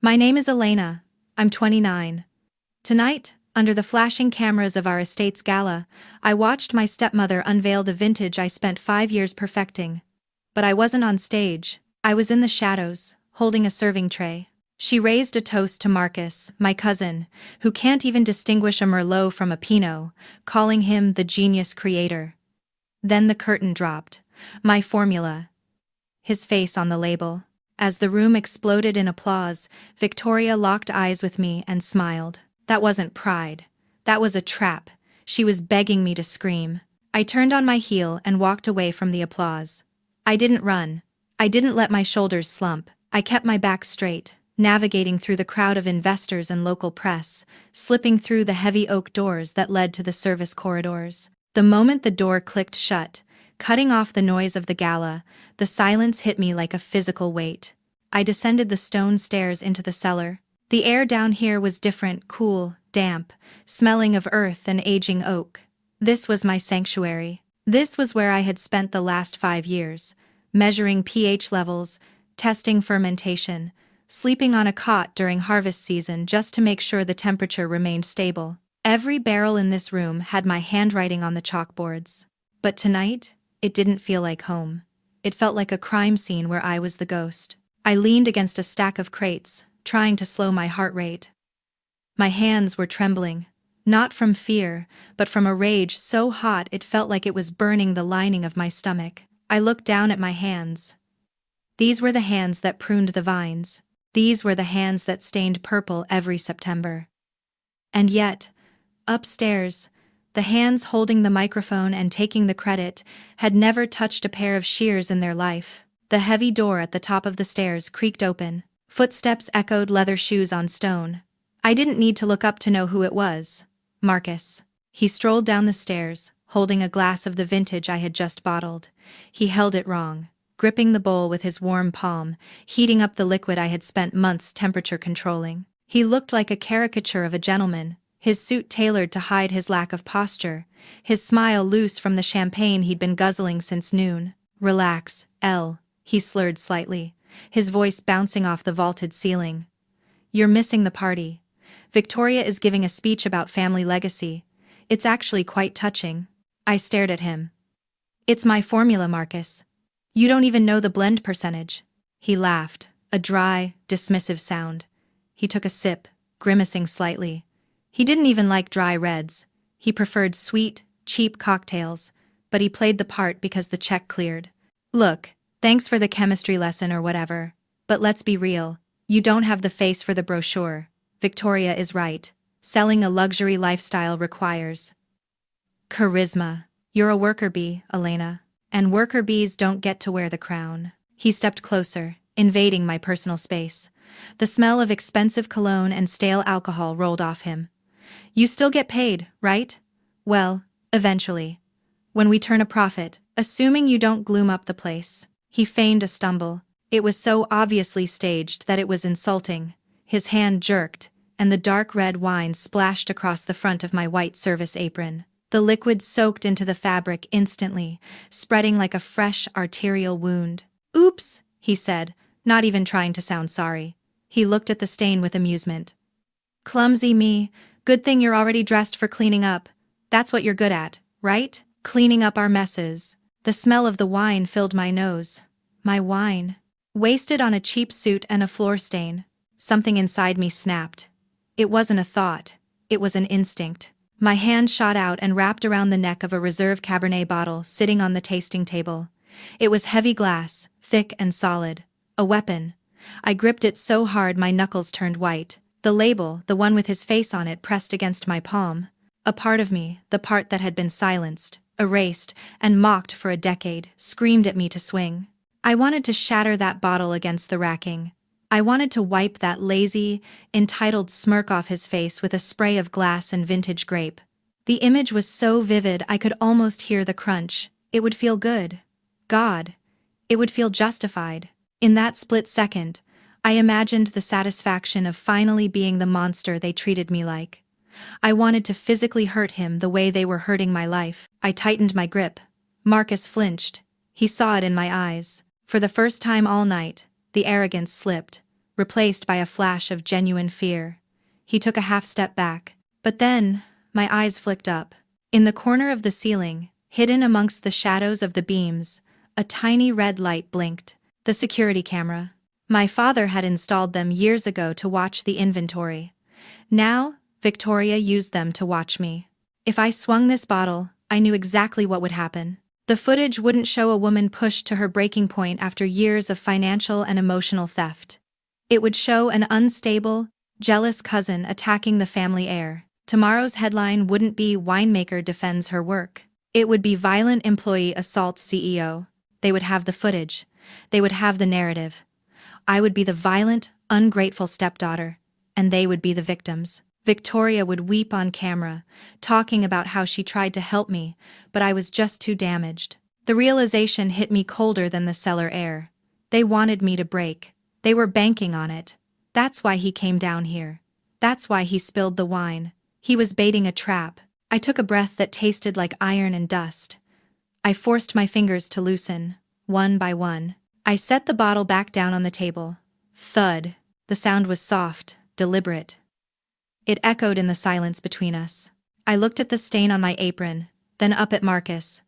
My name is Elena. I'm 29. Tonight, under the flashing cameras of our estate's gala, I watched my stepmother unveil the vintage I spent 5 years perfecting. But I wasn't on stage. I was in the shadows, holding a serving tray. She raised a toast to Marcus, my cousin, who can't even distinguish a Merlot from a Pinot, calling him the genius creator. Then the curtain dropped. My formula. His face on the label. As the room exploded in applause, Victoria locked eyes with me and smiled. That wasn't pride. That was a trap. She was begging me to scream. I turned on my heel and walked away from the applause. I didn't run. I didn't let my shoulders slump. I kept my back straight, navigating through the crowd of investors and local press, slipping through the heavy oak doors that led to the service corridors. The moment the door clicked shut, cutting off the noise of the gala, the silence hit me like a physical weight. I descended the stone stairs into the cellar. The air down here was different, cool, damp, smelling of earth and aging oak. This was my sanctuary. This was where I had spent the last 5 years, measuring pH levels, testing fermentation, sleeping on a cot during harvest season just to make sure the temperature remained stable. Every barrel in this room had my handwriting on the chalkboards. But tonight, it didn't feel like home. It felt like a crime scene where I was the ghost. I leaned against a stack of crates, trying to slow my heart rate. My hands were trembling, not from fear, but from a rage so hot it felt like it was burning the lining of my stomach. I looked down at my hands. These were the hands that pruned the vines. These were the hands that stained purple every September. And yet, upstairs, the hands holding the microphone and taking the credit had never touched a pair of shears in their life. The heavy door at the top of the stairs creaked open. Footsteps echoed leather shoes on stone. I didn't need to look up to know who it was. Marcus. He strolled down the stairs, holding a glass of the vintage I had just bottled. He held it wrong, gripping the bowl with his warm palm, heating up the liquid I had spent months temperature controlling. He looked like a caricature of a gentleman, his suit tailored to hide his lack of posture, his smile loose from the champagne he'd been guzzling since noon. Relax, Elle, he slurred slightly, his voice bouncing off the vaulted ceiling. You're missing the party. Victoria is giving a speech about family legacy. It's actually quite touching. I stared at him. It's my formula, Marcus. You don't even know the blend percentage. He laughed, a dry, dismissive sound. He took a sip, grimacing slightly. He didn't even like dry reds. He preferred sweet, cheap cocktails, but he played the part because the check cleared. Look, thanks for the chemistry lesson or whatever, but let's be real. You don't have the face for the brochure. Victoria is right. Selling a luxury lifestyle requires charisma. You're a worker bee, Elena, and worker bees don't get to wear the crown. He stepped closer, invading my personal space. The smell of expensive cologne and stale alcohol rolled off him. You still get paid, right? Well, eventually. When we turn a profit, assuming you don't gloom up the place. He feigned a stumble. It was so obviously staged that it was insulting. His hand jerked, and the dark red wine splashed across the front of my white service apron. The liquid soaked into the fabric instantly, spreading like a fresh arterial wound. Oops, he said, not even trying to sound sorry. He looked at the stain with amusement. Clumsy me. Good thing you're already dressed for cleaning up. That's what you're good at, right? Cleaning up our messes. The smell of the wine filled my nose. My wine. Wasted on a cheap suit and a floor stain. Something inside me snapped. It wasn't a thought. It was an instinct. My hand shot out and wrapped around the neck of a reserve Cabernet bottle sitting on the tasting table. It was heavy glass, thick and solid. A weapon. I gripped it so hard my knuckles turned white. The label, the one with his face on it, pressed against my palm. A part of me, the part that had been silenced, erased, and mocked for a decade, screamed at me to swing. I wanted to shatter that bottle against the racking. I wanted to wipe that lazy, entitled smirk off his face with a spray of glass and vintage grape. The image was so vivid I could almost hear the crunch. It would feel good. God. It would feel justified. In that split second, I imagined the satisfaction of finally being the monster they treated me like. I wanted to physically hurt him the way they were hurting my life. I tightened my grip. Marcus flinched. He saw it in my eyes. For the first time all night, the arrogance slipped. replaced by a flash of genuine fear. He took a half step back. But then, my eyes flicked up. In the corner of the ceiling, hidden amongst the shadows of the beams, a tiny red light blinked. The security camera. My father had installed them years ago to watch the inventory. Now, Victoria used them to watch me. If I swung this bottle, I knew exactly what would happen. The footage wouldn't show a woman pushed to her breaking point after years of financial and emotional theft. It would show an unstable, jealous cousin attacking the family heir. Tomorrow's headline wouldn't be "Winemaker defends her work." It would be "Violent employee assaults CEO." They would have the footage. They would have the narrative. I would be the violent, ungrateful stepdaughter, and they would be the victims. Victoria would weep on camera, talking about how she tried to help me, but I was just too damaged. The realization hit me colder than the cellar air. They wanted me to break. They were banking on it. That's why he came down here. That's why he spilled the wine. He was baiting a trap. I took a breath that tasted like iron and dust. I forced my fingers to loosen, one by one. I set the bottle back down on the table. Thud. The sound was soft, deliberate. It echoed in the silence between us. I looked at the stain on my apron, then up at Marcus.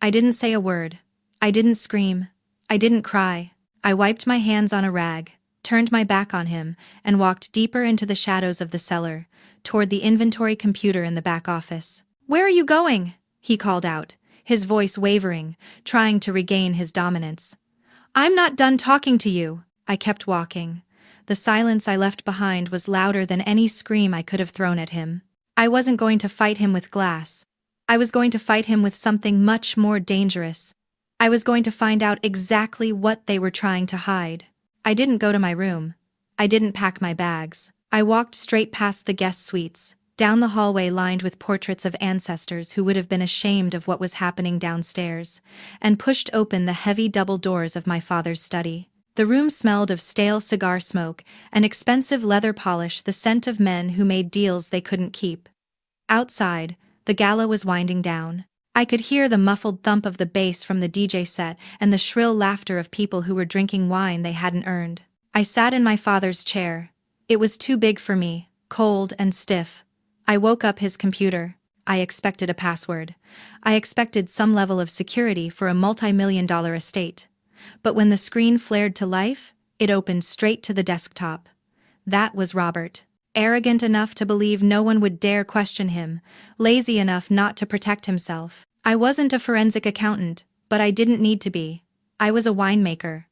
I didn't say a word. I didn't scream. I didn't cry. I wiped my hands on a rag, turned my back on him, and walked deeper into the shadows of the cellar, toward the inventory computer in the back office. "Where are you going?" he called out, his voice wavering, trying to regain his dominance. "I'm not done talking to you." I kept walking. The silence I left behind was louder than any scream I could have thrown at him. I wasn't going to fight him with glass. I was going to fight him with something much more dangerous. I was going to find out exactly what they were trying to hide. I didn't go to my room. I didn't pack my bags. I walked straight past the guest suites, down the hallway lined with portraits of ancestors who would have been ashamed of what was happening downstairs, and pushed open the heavy double doors of my father's study. The room smelled of stale cigar smoke and expensive leather polish, the scent of men who made deals they couldn't keep. Outside, the gala was winding down. I could hear the muffled thump of the bass from the DJ set and the shrill laughter of people who were drinking wine they hadn't earned. I sat in my father's chair. It was too big for me, cold and stiff. I woke up his computer. I expected a password. I expected some level of security for a multi-million-dollar estate. But when the screen flared to life, it opened straight to the desktop. That was Robert. Arrogant enough to believe no one would dare question him, lazy enough not to protect himself. I wasn't a forensic accountant, but I didn't need to be. I was a winemaker.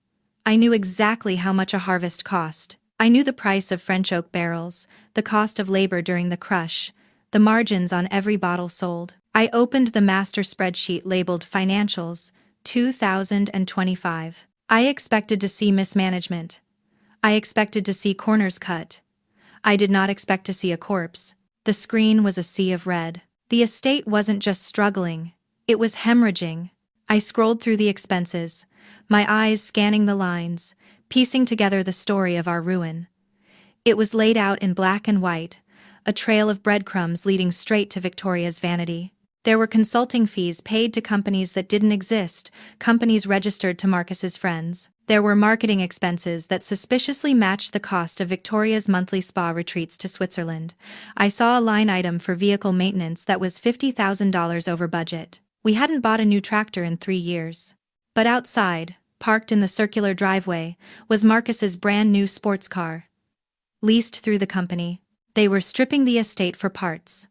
I knew exactly how much a harvest cost. I knew the price of French oak barrels, the cost of labor during the crush, the margins on every bottle sold. I opened the master spreadsheet labeled Financials, 2025. I expected to see mismanagement. I expected to see corners cut. I did not expect to see a corpse. The screen was a sea of red. The estate wasn't just struggling, it was hemorrhaging. I scrolled through the expenses, my eyes scanning the lines, piecing together the story of our ruin. It was laid out in black and white, a trail of breadcrumbs leading straight to Victoria's vanity. There were consulting fees paid to companies that didn't exist, companies registered to Marcus's friends. There were marketing expenses that suspiciously matched the cost of Victoria's monthly spa retreats to Switzerland. I saw a line item for vehicle maintenance that was $50,000 over budget. We hadn't bought a new tractor in 3 years. But outside, parked in the circular driveway, was Marcus's brand new sports car. Leased through the company. They were stripping the estate for parts.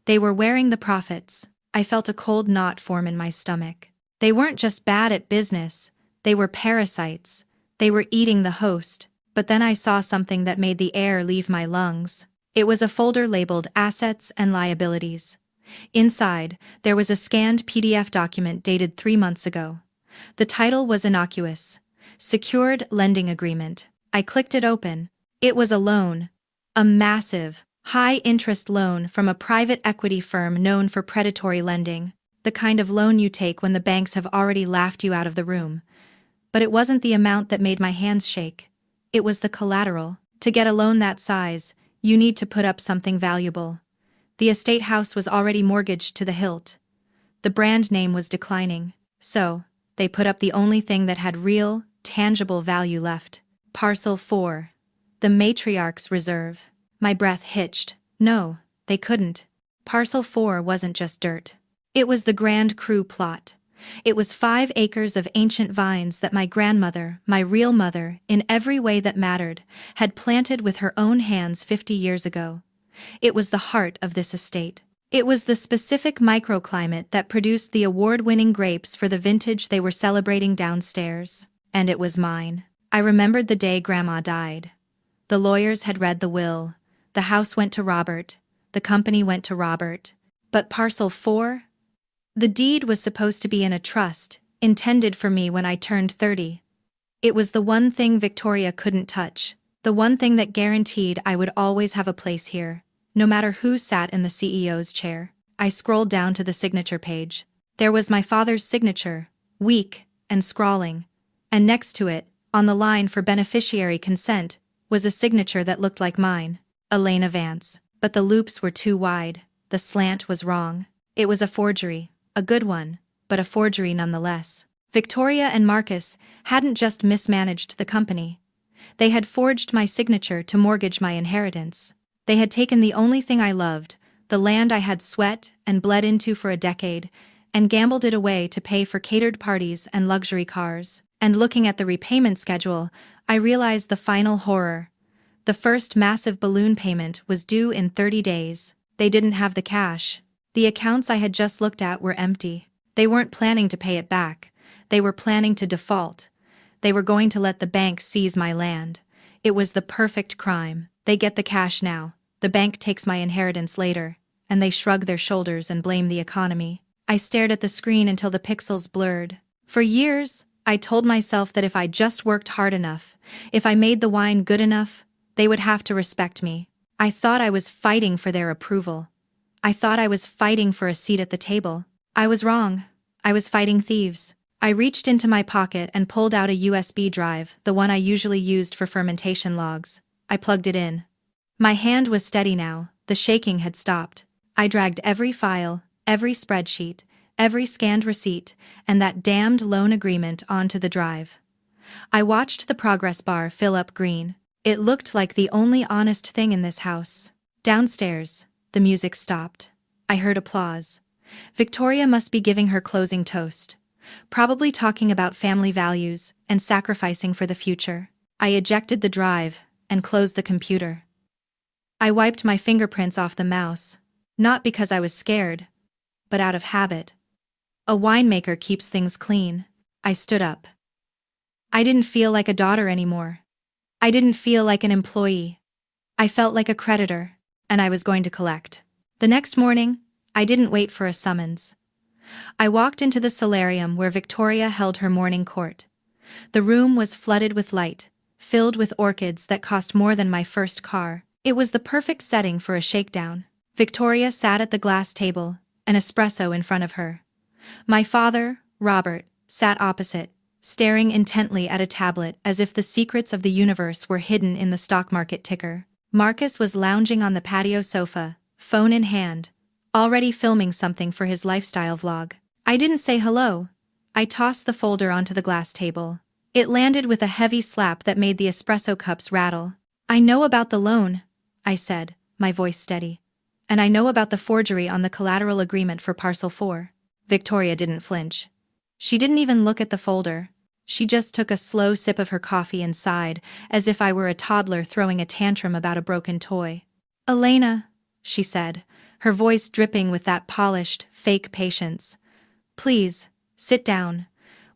They were wearing the profits. I felt a cold knot form in my stomach. They weren't just bad at business, they were parasites. They were eating the host. But then I saw something that made the air leave my lungs. It was a folder labeled Assets and Liabilities. Inside, there was a scanned PDF document dated 3 months ago. The title was innocuous: Secured Lending Agreement. I clicked it open. It was a loan. A massive, high-interest loan from a private equity firm known for predatory lending. The kind of loan you take when the banks have already laughed you out of the room. But it wasn't the amount that made my hands shake. It was the collateral. To get a loan that size, you need to put up something valuable. The estate house was already mortgaged to the hilt. The brand name was declining. So, they put up the only thing that had real, tangible value left. Parcel 4. The matriarch's reserve. My breath hitched. No, they couldn't. Parcel 4 wasn't just dirt. It was the Grand Cru plot. It was 5 acres of ancient vines that my grandmother, my real mother, in every way that mattered, had planted with her own hands 50 years ago. It was the heart of this estate. It was the specific microclimate that produced the award-winning grapes for the vintage they were celebrating downstairs. And it was mine. I remembered the day Grandma died. The lawyers had read the will. The house went to Robert. The company went to Robert. But Parcel 4? The deed was supposed to be in a trust, intended for me when I turned 30. It was the one thing Victoria couldn't touch, the one thing that guaranteed I would always have a place here, no matter who sat in the CEO's chair. I scrolled down to the signature page. There was my father's signature, weak and scrawling, and next to it, on the line for beneficiary consent, was a signature that looked like mine, Elena Vance. But the loops were too wide, the slant was wrong. It was a forgery, a good one, but a forgery nonetheless. Victoria and Marcus hadn't just mismanaged the company. They had forged my signature to mortgage my inheritance. They had taken the only thing I loved, the land I had sweat and bled into for a decade, and gambled it away to pay for catered parties and luxury cars. And looking at the repayment schedule, I realized the final horror. The first massive balloon payment was due in 30 days. They didn't have the cash. The accounts I had just looked at were empty. They weren't planning to pay it back. They were planning to default. They were going to let the bank seize my land. It was the perfect crime. They get the cash now. The bank takes my inheritance later. And they shrug their shoulders and blame the economy. I stared at the screen until the pixels blurred. For years, I told myself that if I just worked hard enough, if I made the wine good enough, they would have to respect me. I thought I was fighting for their approval. I thought I was fighting for a seat at the table. I was wrong. I was fighting thieves. I reached into my pocket and pulled out a USB drive, the one I usually used for fermentation logs. I plugged it in. My hand was steady now, the shaking had stopped. I dragged every file, every spreadsheet, every scanned receipt, and that damned loan agreement onto the drive. I watched the progress bar fill up green. It looked like the only honest thing in this house. Downstairs, the music stopped. I heard applause. Victoria must be giving her closing toast. Probably talking about family values and sacrificing for the future. I ejected the drive and closed the computer. I wiped my fingerprints off the mouse, not because I was scared, but out of habit. A winemaker keeps things clean. I stood up. I didn't feel like a daughter anymore. I didn't feel like an employee. I felt like a creditor, and I was going to collect. The next morning, I didn't wait for a summons. I walked into the solarium where Victoria held her morning court. The room was flooded with light, filled with orchids that cost more than my first car. It was the perfect setting for a shakedown. Victoria sat at the glass table, an espresso in front of her. My father, Robert, sat opposite, staring intently at a tablet as if the secrets of the universe were hidden in the stock market ticker. Marcus was lounging on the patio sofa, phone in hand, already filming something for his lifestyle vlog. I didn't say hello. I tossed the folder onto the glass table. It landed with a heavy slap that made the espresso cups rattle. I know about the loan, I said, my voice steady. And I know about the forgery on the collateral agreement for Parcel 4. Victoria didn't flinch. She didn't even look at the folder. She just took a slow sip of her coffee and sighed, as if I were a toddler throwing a tantrum about a broken toy. Elena, she said, her voice dripping with that polished, fake patience. Please, sit down.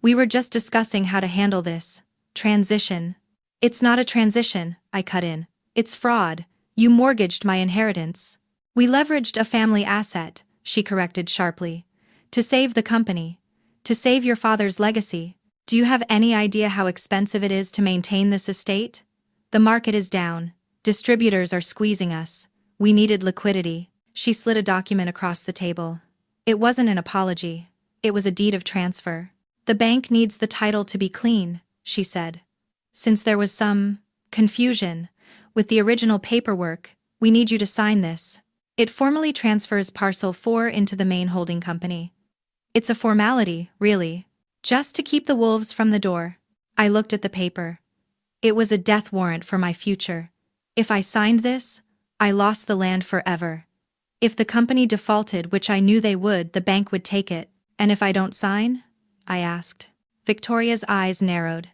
We were just discussing how to handle this transition. It's not a transition, I cut in. It's fraud. You mortgaged my inheritance. We leveraged a family asset, she corrected sharply. To save the company. To save your father's legacy. Do you have any idea how expensive it is to maintain this estate? The market is down. Distributors are squeezing us. We needed liquidity. She slid a document across the table. It wasn't an apology. It was a deed of transfer. The bank needs the title to be clean, she said. Since there was some confusion with the original paperwork, we need you to sign this. It formally transfers Parcel 4 into the main holding company. It's a formality, really. Just to keep the wolves from the door. I looked at the paper. It was a death warrant for my future, If I signed this, I lost the land forever. If the company defaulted, which I knew they would, the bank would take it. And if I don't sign? I asked. Victoria's eyes narrowed.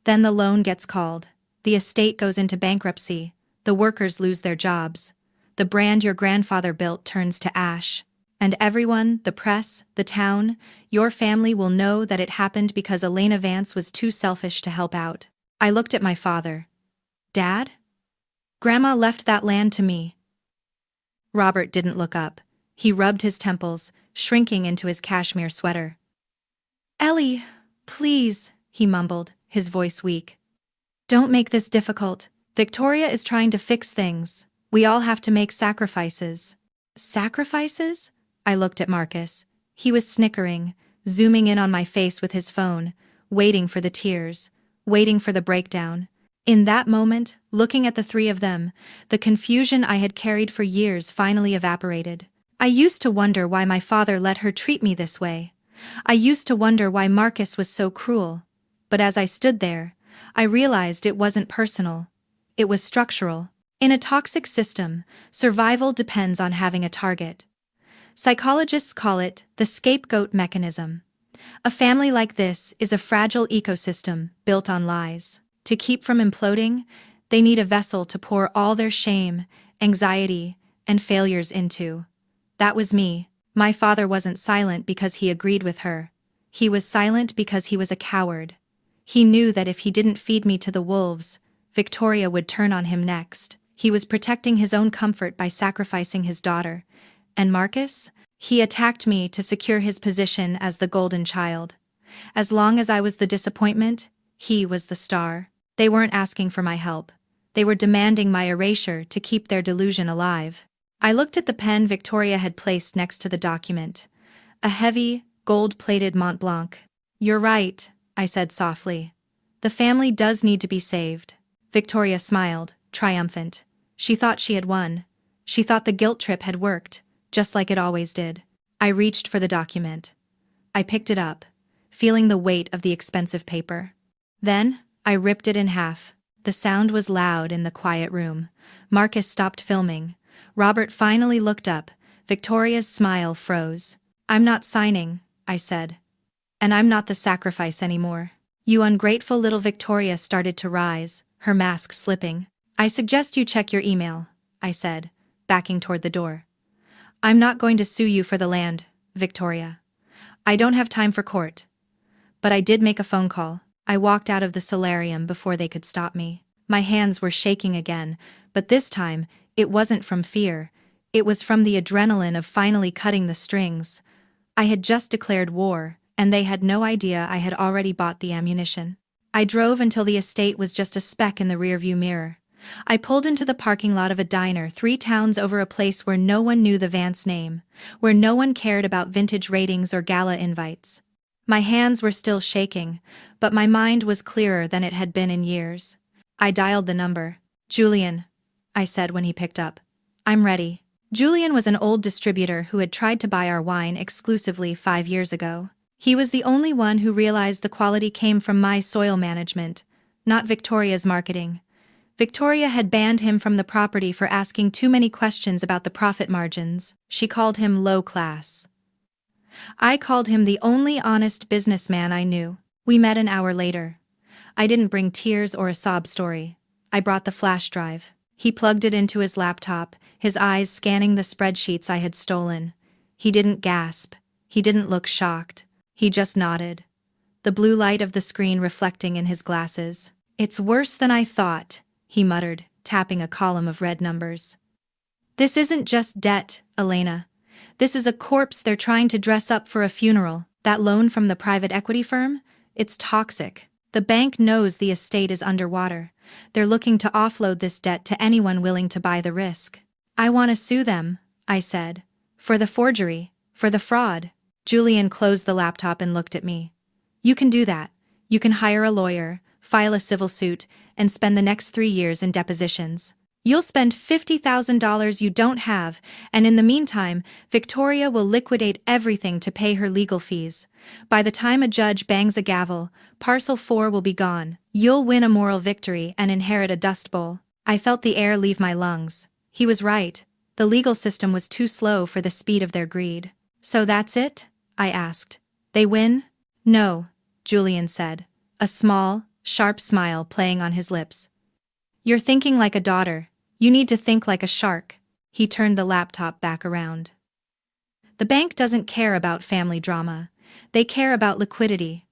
Then the loan gets called. The estate goes into bankruptcy. The workers lose their jobs. The brand your grandfather built turns to ash. And everyone, the press, the town, your family will know that it happened because Elena Vance was too selfish to help out. I looked at my father. Dad? Grandma left that land to me. Robert didn't look up. He rubbed his temples, shrinking into his cashmere sweater. Ellie, please, he mumbled, his voice weak. Don't make this difficult. Victoria is trying to fix things. We all have to make sacrifices. Sacrifices? I looked at Marcus. He was snickering, zooming in on my face with his phone, waiting for the tears, waiting for the breakdown. In that moment, looking at the three of them, the confusion I had carried for years finally evaporated. I used to wonder why my father let her treat me this way. I used to wonder why Marcus was so cruel. But as I stood there, I realized it wasn't personal. It was structural. In a toxic system, survival depends on having a target. Psychologists call it the scapegoat mechanism. A family like this is a fragile ecosystem built on lies. To keep from imploding, they need a vessel to pour all their shame, anxiety, and failures into. That was me. My father wasn't silent because he agreed with her. He was silent because he was a coward. He knew that if he didn't feed me to the wolves, Victoria would turn on him next. He was protecting his own comfort by sacrificing his daughter. And Marcus? He attacked me to secure his position as the golden child. As long as I was the disappointment, he was the star. They weren't asking for my help. They were demanding my erasure to keep their delusion alive. I looked at the pen Victoria had placed next to the document. A heavy, gold-plated Mont Blanc. You're right, I said softly. The family does need to be saved. Victoria smiled, triumphant. She thought she had won. She thought the guilt trip had worked, just like it always did. I reached for the document. I picked it up, feeling the weight of the expensive paper. Then, I ripped it in half. The sound was loud in the quiet room. Marcus stopped filming. Robert finally looked up. Victoria's smile froze. I'm not signing, I said. And I'm not the sacrifice anymore. You ungrateful little. Victoria started to rise, her mask slipping. I suggest you check your email, I said, backing toward the door. I'm not going to sue you for the land, Victoria. I don't have time for court. But I did make a phone call. I walked out of the solarium before they could stop me. My hands were shaking again, but this time, it wasn't from fear. It was from the adrenaline of finally cutting the strings. I had just declared war, and they had no idea I had already bought the ammunition. I drove until the estate was just a speck in the rearview mirror. I pulled into the parking lot of a diner 3 towns over, a place where no one knew the Vance name, where no one cared about vintage ratings or gala invites. My hands were still shaking, but my mind was clearer than it had been in years. I dialed the number. Julian, I said when he picked up. I'm ready. Julian was an old distributor who had tried to buy our wine exclusively 5 years ago. He was the only one who realized the quality came from my soil management, not Victoria's marketing. Victoria had banned him from the property for asking too many questions about the profit margins. She called him low class. I called him the only honest businessman I knew. We met an hour later. I didn't bring tears or a sob story. I brought the flash drive. He plugged it into his laptop, his eyes scanning the spreadsheets I had stolen. He didn't gasp. He didn't look shocked. He just nodded. The blue light of the screen reflecting in his glasses. It's worse than I thought, he muttered, tapping a column of red numbers. This isn't just debt, Elena. This is a corpse they're trying to dress up for a funeral. That loan from the private equity firm? It's toxic. The bank knows the estate is underwater. They're looking to offload this debt to anyone willing to buy the risk. I want to sue them, I said. For the forgery, for the fraud. Julian closed the laptop and looked at me. You can do that. You can hire a lawyer, file a civil suit, and spend the next 3 years in depositions. You'll spend $50,000 you don't have, and in the meantime, Victoria will liquidate everything to pay her legal fees. By the time a judge bangs a gavel, Parcel 4 will be gone. You'll win a moral victory and inherit a dust bowl. I felt the air leave my lungs. He was right. The legal system was too slow for the speed of their greed. So that's it? I asked. They win? No, Julian said, a small, sharp smile playing on his lips. You're thinking like a daughter. You need to think like a shark. He turned the laptop back around. The bank doesn't care about family drama. They care about liquidity.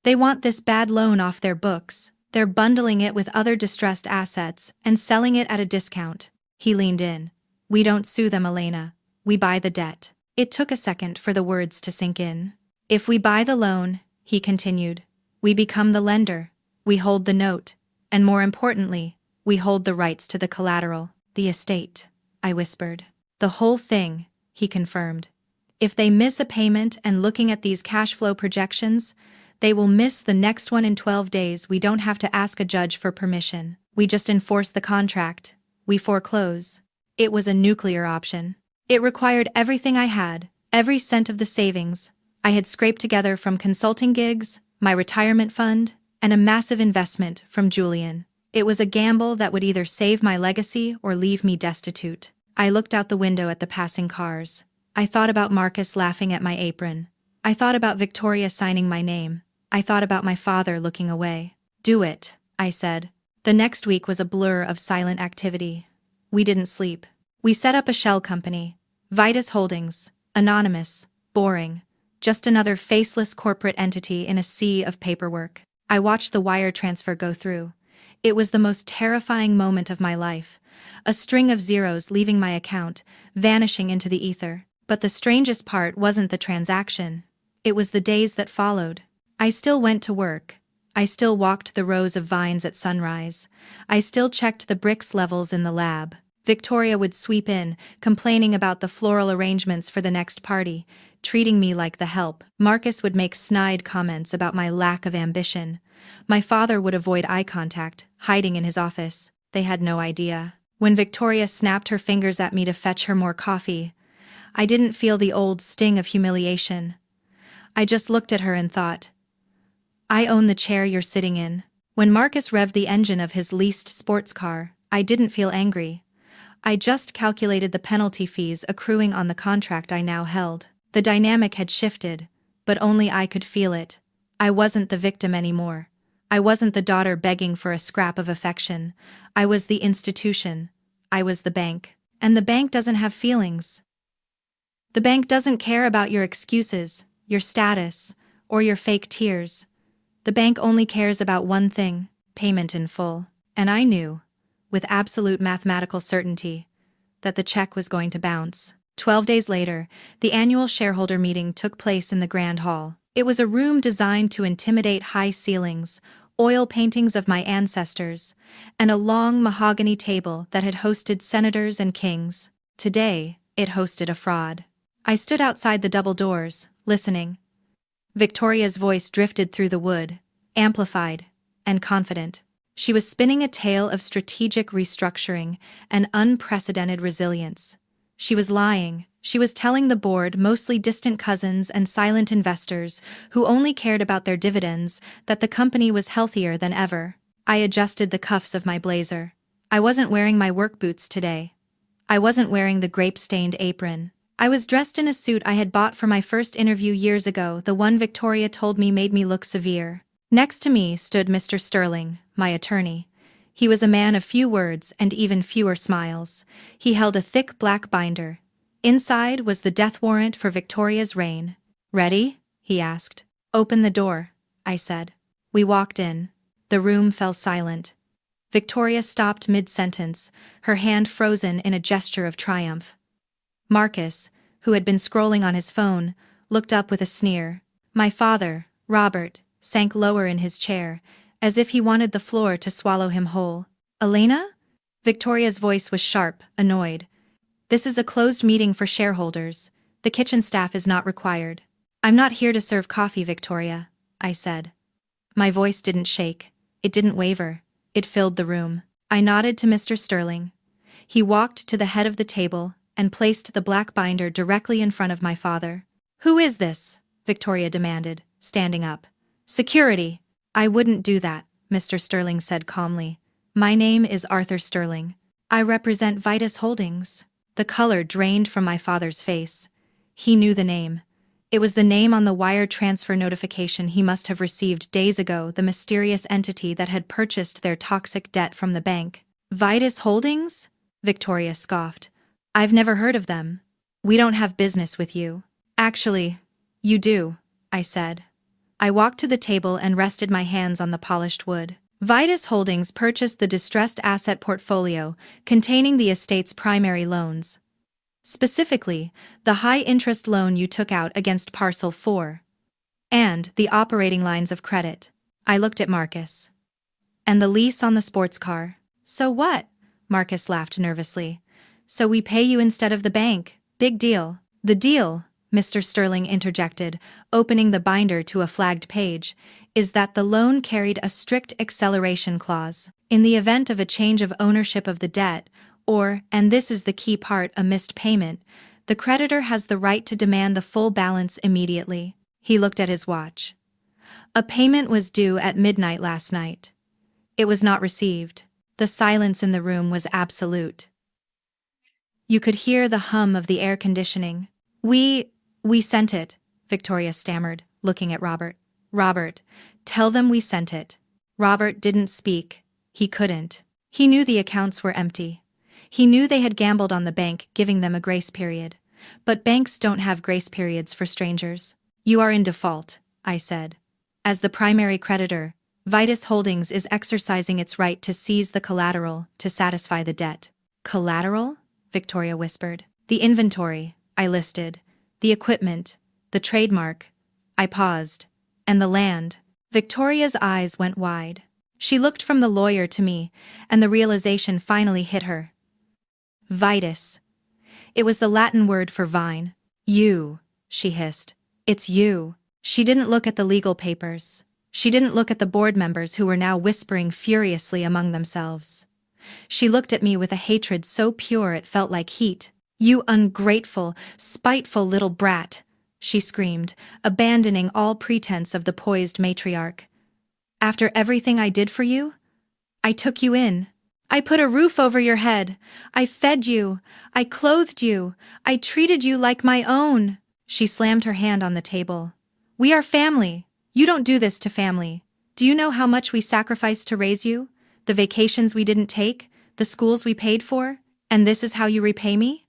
They want this bad loan off their books. They're bundling it with other distressed assets and selling it at a discount. He leaned in. We don't sue them, Elena. We buy the debt. It took a second for the words to sink in. If we buy the loan, he continued, we become the lender. We hold the note. And more importantly, we hold the rights to the collateral, the estate, I whispered. The whole thing, he confirmed. If they miss a payment, and looking at these cash flow projections, they will miss the next one in 12 days. We don't have to ask a judge for permission. We just enforce the contract. We foreclose. It was a nuclear option. It required everything I had, every cent of the savings I had scraped together from consulting gigs, my retirement fund, and a massive investment from Julian. It was a gamble that would either save my legacy or leave me destitute. I looked out the window at the passing cars. I thought about Marcus laughing at my apron. I thought about Victoria signing my name. I thought about my father looking away. Do it, I said. The next week was a blur of silent activity. We didn't sleep. We set up a shell company. Vitus Holdings. Anonymous. Boring. Just another faceless corporate entity in a sea of paperwork. I watched the wire transfer go through. It was the most terrifying moment of my life. A string of zeros leaving my account, vanishing into the ether. But the strangest part wasn't the transaction. It was the days that followed. I still went to work. I still walked the rows of vines at sunrise. I still checked the bricks levels in the lab. Victoria would sweep in, complaining about the floral arrangements for the next party, treating me like the help. Marcus would make snide comments about my lack of ambition. My father would avoid eye contact, hiding in his office. They had no idea. When Victoria snapped her fingers at me to fetch her more coffee, I didn't feel the old sting of humiliation. I just looked at her and thought, I own the chair you're sitting in. When Marcus revved the engine of his leased sports car, I didn't feel angry. I just calculated the penalty fees accruing on the contract I now held. The dynamic had shifted, but only I could feel it. I wasn't the victim anymore. I wasn't the daughter begging for a scrap of affection. I was the institution. I was the bank. And the bank doesn't have feelings. The bank doesn't care about your excuses, your status, or your fake tears. The bank only cares about one thing, payment in full. And I knew, with absolute mathematical certainty, that the check was going to bounce. 12 days later, the annual shareholder meeting took place in the Grand Hall. It was a room designed to intimidate high ceilings, oil paintings of my ancestors, and a long mahogany table that had hosted senators and kings. Today, it hosted a fraud. I stood outside the double doors, listening. Victoria's voice drifted through the wood, amplified and confident. She was spinning a tale of strategic restructuring and unprecedented resilience. She was lying. She was telling the board, mostly distant cousins and silent investors who only cared about their dividends, that the company was healthier than ever. I adjusted the cuffs of my blazer. I wasn't wearing my work boots today. I wasn't wearing the grape-stained apron. I was dressed in a suit I had bought for my first interview years ago, the one Victoria told me made me look severe. Next to me stood Mr. Sterling, my attorney. He was a man of few words and even fewer smiles. He held a thick black binder. Inside was the death warrant for Victoria's reign. "Ready?" he asked. "Open the door," I said. We walked in. The room fell silent. Victoria stopped mid-sentence, her hand frozen in a gesture of triumph. Marcus, who had been scrolling on his phone, looked up with a sneer. My father, Robert, sank lower in his chair, as if he wanted the floor to swallow him whole. "Elena?" Victoria's voice was sharp, annoyed. "This is a closed meeting for shareholders. The kitchen staff is not required." "I'm not here to serve coffee, Victoria," I said. My voice didn't shake. It didn't waver. It filled the room. I nodded to Mr. Sterling. He walked to the head of the table and placed the black binder directly in front of my father. "Who is this?" Victoria demanded, standing up. "Security." "I wouldn't do that," Mr. Sterling said calmly. My name is Arthur Sterling. I represent Vitus Holdings. The color drained from my father's face. He knew the name. It was the name on the wire transfer notification he must have received days ago, the mysterious entity that had purchased their toxic debt from the bank. Vitus Holdings? Victoria scoffed. I've never heard of them. We don't have business with you. Actually, you do, I said. I walked to the table and rested my hands on the polished wood. Vitus Holdings purchased the distressed asset portfolio containing the estate's primary loans. Specifically, the high-interest loan you took out against Parcel 4. And the operating lines of credit. I looked at Marcus. And the lease on the sports car. So what? Marcus laughed nervously. So we pay you instead of the bank. Big deal. The deal, Mr. Sterling interjected, opening the binder to a flagged page, is that the loan carried a strict acceleration clause. In the event of a change of ownership of the debt, or, and this is the key part, a missed payment, the creditor has the right to demand the full balance immediately. He looked at his watch. A payment was due at midnight last night. It was not received. The silence in the room was absolute. You could hear the hum of the air conditioning. We sent it, Victoria stammered, looking at Robert. Robert, tell them we sent it. Robert didn't speak. He couldn't. He knew the accounts were empty. He knew they had gambled on the bank giving them a grace period. But banks don't have grace periods for strangers. You are in default, I said. As the primary creditor, Vitus Holdings is exercising its right to seize the collateral to satisfy the debt. Collateral? Victoria whispered. The inventory, I listed. The equipment. The trademark. I paused. And the land. Victoria's eyes went wide. She looked from the lawyer to me, and the realization finally hit her. Vitus. It was the Latin word for vine. You, she hissed. It's you. She didn't look at the legal papers. She didn't look at the board members who were now whispering furiously among themselves. She looked at me with a hatred so pure it felt like heat. You ungrateful, spiteful little brat, she screamed, abandoning all pretense of the poised matriarch. After everything I did for you? I took you in. I put a roof over your head. I fed you. I clothed you. I treated you like my own. She slammed her hand on the table. We are family. You don't do this to family. Do you know how much we sacrificed to raise you? The vacations we didn't take? The schools we paid for? And this is how you repay me?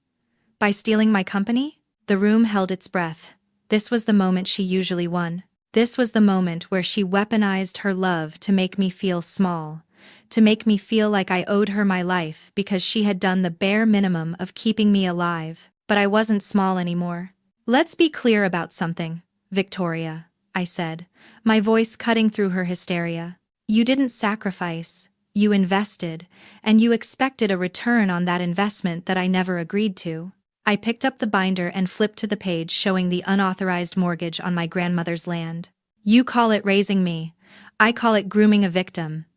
By stealing my company? The room held its breath. This was the moment she usually won. This was the moment where she weaponized her love to make me feel small, to make me feel like I owed her my life because she had done the bare minimum of keeping me alive. But I wasn't small anymore. Let's be clear about something, Victoria, I said, my voice cutting through her hysteria. You didn't sacrifice, you invested, and you expected a return on that investment that I never agreed to. I picked up the binder and flipped to the page showing the unauthorized mortgage on my grandmother's land. You call it raising me. I call it grooming a victim.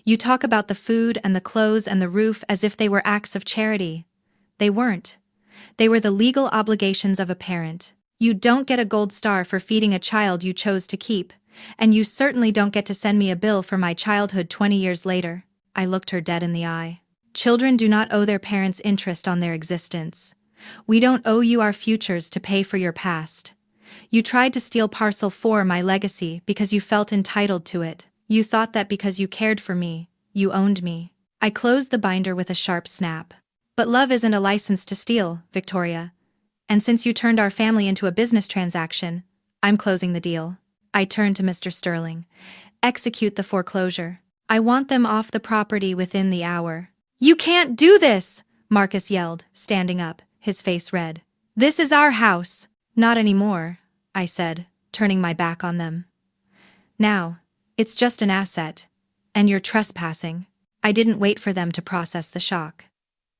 You talk about the food and the clothes and the roof as if they were acts of charity. They weren't. They were the legal obligations of a parent. You don't get a gold star for feeding a child you chose to keep, and you certainly don't get to send me a bill for my childhood 20 years later. I looked her dead in the eye. Children do not owe their parents interest on their existence. We don't owe you our futures to pay for your past. You tried to steal Parcel 4, my legacy, because you felt entitled to it. You thought that because you cared for me, you owned me. I closed the binder with a sharp snap. But love isn't a license to steal, Victoria. And since you turned our family into a business transaction, I'm closing the deal. I turned to Mr. Sterling. Execute the foreclosure. I want them off the property within the hour. You can't do this, Marcus yelled, standing up, his face red. This is our house. Not anymore, I said, turning my back on them. Now, it's just an asset. And you're trespassing. I didn't wait for them to process the shock.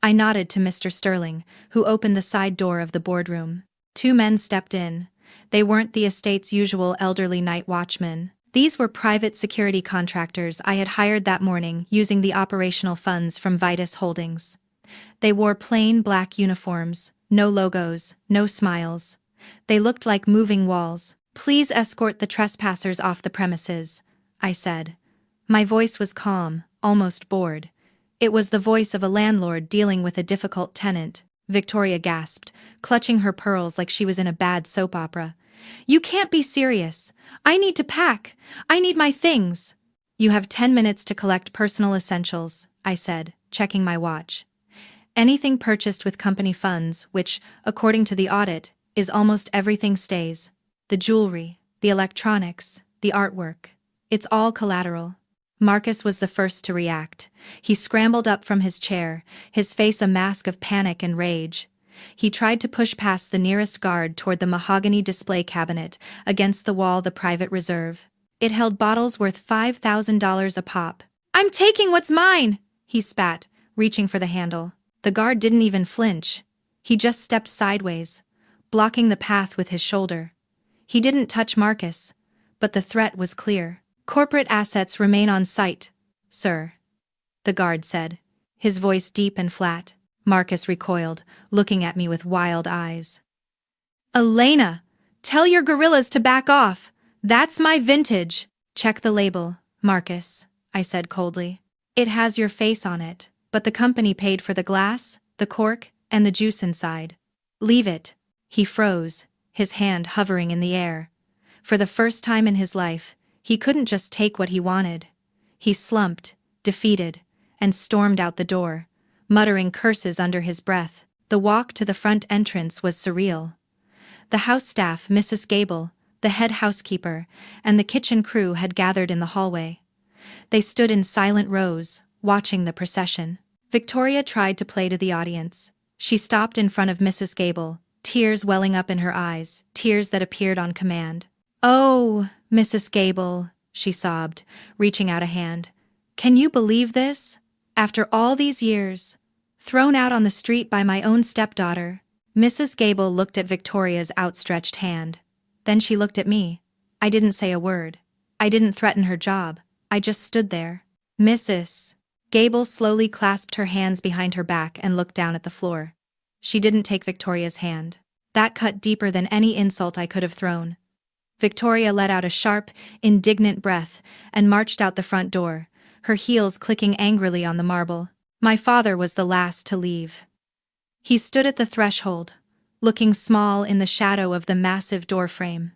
I nodded to Mr. Sterling, who opened the side door of the boardroom. Two men stepped in. They weren't the estate's usual elderly night watchmen. These were private security contractors I had hired that morning using the operational funds from Vitus Holdings. They wore plain black uniforms, no logos, no smiles. They looked like moving walls. Please escort the trespassers off the premises, I said. My voice was calm, almost bored. It was the voice of a landlord dealing with a difficult tenant. Victoria gasped, clutching her pearls like she was in a bad soap opera. "You can't be serious. I need to pack. I need my things." "You have 10 minutes to collect personal essentials," I said, checking my watch. "Anything purchased with company funds, which, according to the audit, is almost everything, stays. The jewelry, the electronics, the artwork. It's all collateral." Marcus was the first to react. He scrambled up from his chair, his face a mask of panic and rage. He tried to push past the nearest guard toward the mahogany display cabinet, against the wall the private reserve. It held bottles worth $5,000 a pop. "I'm taking what's mine!" he spat, reaching for the handle. The guard didn't even flinch. He just stepped sideways, blocking the path with his shoulder. He didn't touch Marcus, but the threat was clear. "Corporate assets remain on site, sir," the guard said, his voice deep and flat. Marcus recoiled, looking at me with wild eyes. "Elena, tell your gorillas to back off. That's my vintage." "Check the label, Marcus," I said coldly. "It has your face on it, but the company paid for the glass, the cork, and the juice inside. Leave it." He froze, his hand hovering in the air. For the first time in his life, he couldn't just take what he wanted. He slumped, defeated, and stormed out the door, muttering curses under his breath. The walk to the front entrance was surreal. The house staff, Mrs. Gable, the head housekeeper, and the kitchen crew had gathered in the hallway. They stood in silent rows, watching the procession. Victoria tried to play to the audience. She stopped in front of Mrs. Gable, tears welling up in her eyes, tears that appeared on command. "Oh, Mrs. Gable," she sobbed, reaching out a hand. "Can you believe this? After all these years, thrown out on the street by my own stepdaughter." Mrs. Gable looked at Victoria's outstretched hand. Then she looked at me. I didn't say a word. I didn't threaten her job. I just stood there. "Mrs. Gable slowly clasped her hands behind her back and looked down at the floor. She didn't take Victoria's hand. That cut deeper than any insult I could have thrown. Victoria let out a sharp, indignant breath and marched out the front door, her heels clicking angrily on the marble. My father was the last to leave. He stood at the threshold, looking small in the shadow of the massive doorframe.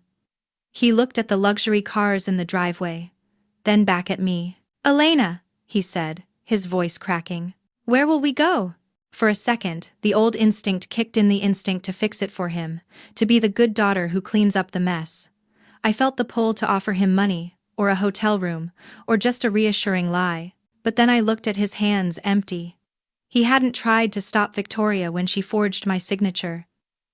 He looked at the luxury cars in the driveway, then back at me. "Elena," he said, his voice cracking. "Where will we go?" For a second, the old instinct kicked in, the instinct to fix it for him, to be the good daughter who cleans up the mess. I felt the pull to offer him money, or a hotel room, or just a reassuring lie, but then I looked at his hands empty. He hadn't tried to stop Victoria when she forged my signature.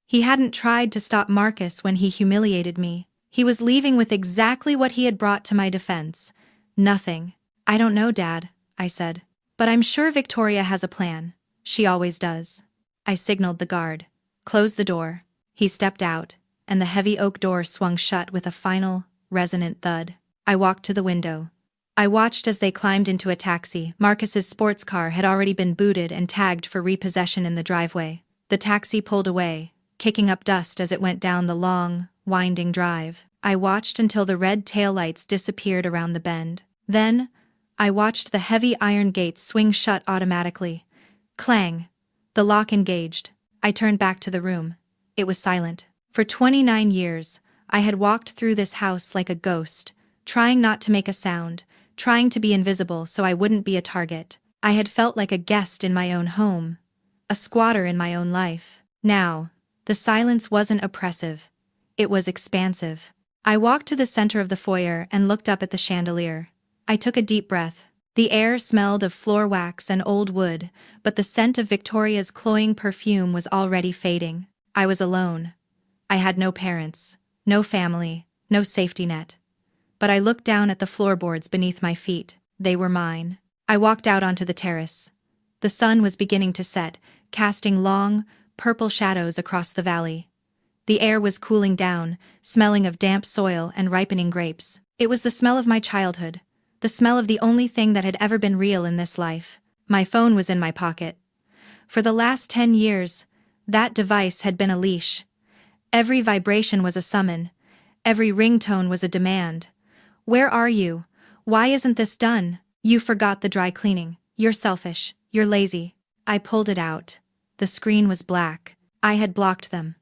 He hadn't tried to stop Marcus when he humiliated me. He was leaving with exactly what he had brought to my defense. Nothing. "I don't know, Dad," I said. "But I'm sure Victoria has a plan. She always does." I signaled the guard. "Close the door." He stepped out, and the heavy oak door swung shut with a final, resonant thud. I walked to the window. I watched as they climbed into a taxi. Marcus's sports car had already been booted and tagged for repossession in the driveway. The taxi pulled away, kicking up dust as it went down the long, winding drive. I watched until the red taillights disappeared around the bend. Then, I watched the heavy iron gates swing shut automatically. Clang. The lock engaged. I turned back to the room. It was silent. For 29 years, I had walked through this house like a ghost, trying not to make a sound, trying to be invisible so I wouldn't be a target. I had felt like a guest in my own home, a squatter in my own life. Now, the silence wasn't oppressive. It was expansive. I walked to the center of the foyer and looked up at the chandelier. I took a deep breath. The air smelled of floor wax and old wood, but the scent of Victoria's cloying perfume was already fading. I was alone. I had no parents, no family, no safety net. But I looked down at the floorboards beneath my feet. They were mine. I walked out onto the terrace. The sun was beginning to set, casting long, purple shadows across the valley. The air was cooling down, smelling of damp soil and ripening grapes. It was the smell of my childhood, the smell of the only thing that had ever been real in this life. My phone was in my pocket. For the last 10 years, that device had been a leash. Every vibration was a summon. Every ringtone was a demand. "Where are you? Why isn't this done? You forgot the dry cleaning. You're selfish. You're lazy. I pulled it out. The screen was black. I had blocked them.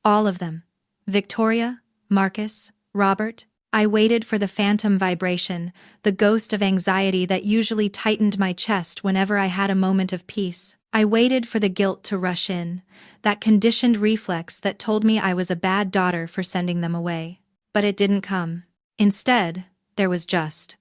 All of them. Victoria, Marcus, Robert. I waited for the phantom vibration, the ghost of anxiety that usually tightened my chest whenever I had a moment of peace. I waited for the guilt to rush in, that conditioned reflex that told me I was a bad daughter for sending them away. But it didn't come. Instead, there was just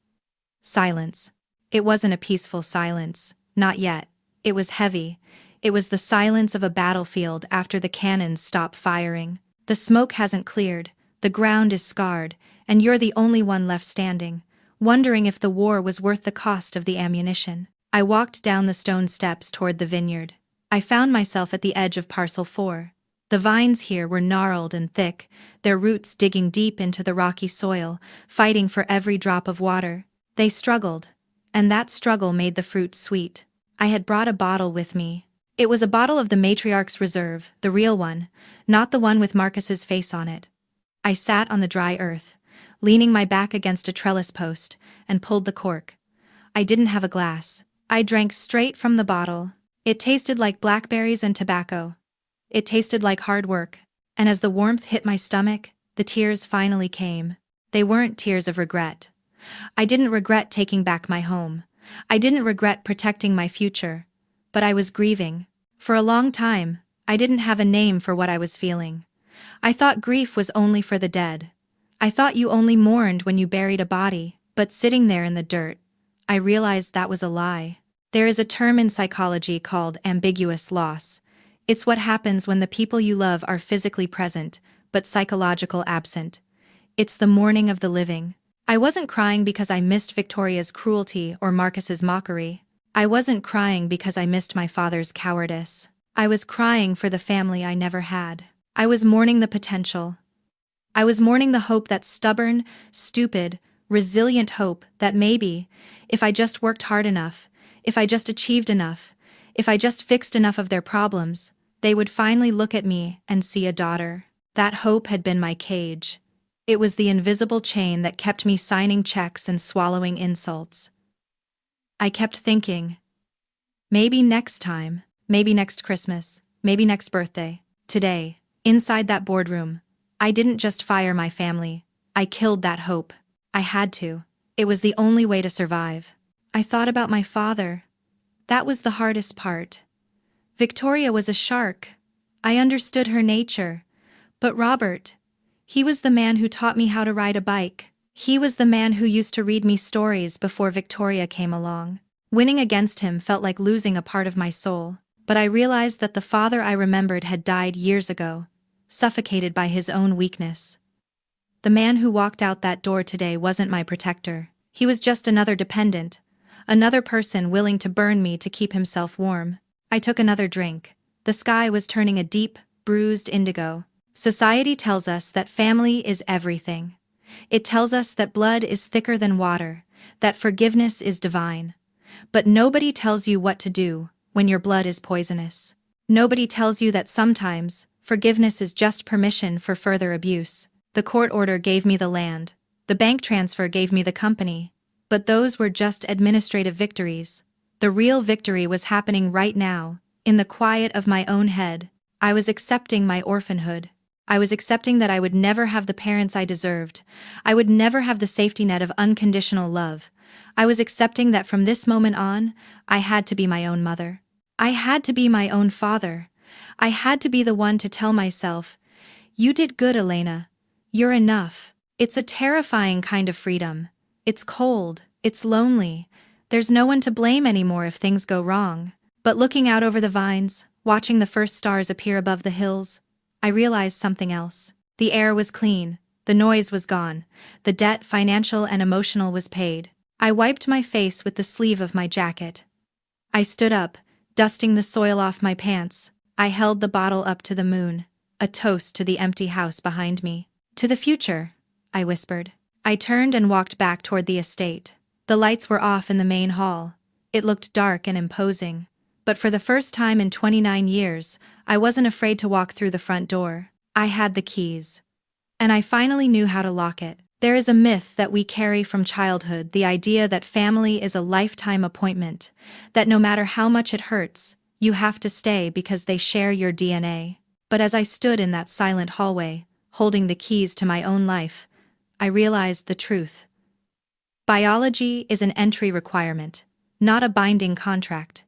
silence. It wasn't a peaceful silence, not yet. It was heavy. It was the silence of a battlefield after the cannons stop firing. The smoke hasn't cleared, the ground is scarred, and you're the only one left standing, wondering if the war was worth the cost of the ammunition. I walked down the stone steps toward the vineyard. I found myself at the edge of Parcel 4. The vines here were gnarled and thick, their roots digging deep into the rocky soil, fighting for every drop of water. They struggled, and that struggle made the fruit sweet. I had brought a bottle with me. It was a bottle of the matriarch's reserve, the real one, not the one with Marcus's face on it. I sat on the dry earth, leaning my back against a trellis post, and pulled the cork. I didn't have a glass. I drank straight from the bottle. It tasted like blackberries and tobacco. It tasted like hard work, and as the warmth hit my stomach, the tears finally came. They weren't tears of regret. I didn't regret taking back my home. I didn't regret protecting my future. But I was grieving. For a long time, I didn't have a name for what I was feeling. I thought grief was only for the dead. I thought you only mourned when you buried a body, but sitting there in the dirt, I realized that was a lie. There is a term in psychology called ambiguous loss. It's what happens when the people you love are physically present, but psychological absent. It's the mourning of the living. I wasn't crying because I missed Victoria's cruelty or Marcus's mockery. I wasn't crying because I missed my father's cowardice. I was crying for the family I never had. I was mourning the potential. I was mourning the hope, that stubborn, stupid, resilient hope that maybe, if I just worked hard enough, if I just achieved enough, if I just fixed enough of their problems, they would finally look at me and see a daughter. That hope had been my cage. It was the invisible chain that kept me signing checks and swallowing insults. I kept thinking, maybe next time, maybe next Christmas, maybe next birthday. Today, inside that boardroom, I didn't just fire my family, I killed that hope. I had to. It was the only way to survive. I thought about my father. That was the hardest part. Victoria was a shark. I understood her nature. But Robert, he was the man who taught me how to ride a bike. He was the man who used to read me stories before Victoria came along. Winning against him felt like losing a part of my soul, but I realized that the father I remembered had died years ago, suffocated by his own weakness. The man who walked out that door today wasn't my protector. He was just another dependent, another person willing to burn me to keep himself warm. I took another drink. The sky was turning a deep, bruised indigo. Society tells us that family is everything. It tells us that blood is thicker than water, that forgiveness is divine. But nobody tells you what to do when your blood is poisonous. Nobody tells you that sometimes forgiveness is just permission for further abuse. The court order gave me the land. The bank transfer gave me the company. But those were just administrative victories. The real victory was happening right now, in the quiet of my own head. I was accepting my orphanhood. I was accepting that I would never have the parents I deserved. I would never have the safety net of unconditional love. I was accepting that from this moment on, I had to be my own mother. I had to be my own father. I had to be the one to tell myself, "You did good, Elena. You're enough." It's a terrifying kind of freedom. It's cold. It's lonely. There's no one to blame anymore if things go wrong. But looking out over the vines, watching the first stars appear above the hills, I realized something else. The air was clean. The noise was gone. The debt, financial and emotional, was paid. I wiped my face with the sleeve of my jacket. I stood up, dusting the soil off my pants. I held the bottle up to the moon, a toast to the empty house behind me. "To the future," I whispered. I turned and walked back toward the estate. The lights were off in the main hall. It looked dark and imposing. But for the first time in 29 years, I wasn't afraid to walk through the front door. I had the keys. And I finally knew how to lock it. There is a myth that we carry from childhood, the idea that family is a lifetime appointment, that no matter how much it hurts, you have to stay because they share your DNA. But as I stood in that silent hallway, holding the keys to my own life, I realized the truth. Biology is an entry requirement, not a binding contract.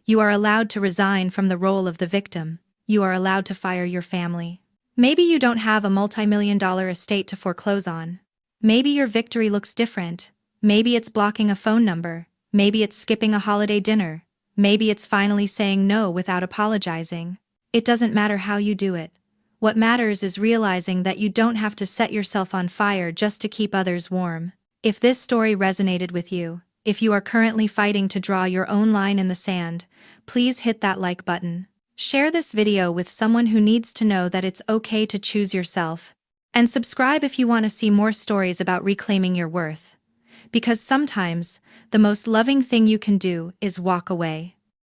You are allowed to resign from the role of the victim. You are allowed to fire your family. Maybe you don't have a multi-million-dollar estate to foreclose on. Maybe your victory looks different. Maybe it's blocking a phone number. Maybe it's skipping a holiday dinner. Maybe it's finally saying no without apologizing. It doesn't matter how you do it. What matters is realizing that you don't have to set yourself on fire just to keep others warm. If this story resonated with you, if you are currently fighting to draw your own line in the sand, please hit that like button. Share this video with someone who needs to know that it's okay to choose yourself. And subscribe if you want to see more stories about reclaiming your worth. Because sometimes, the most loving thing you can do is walk away.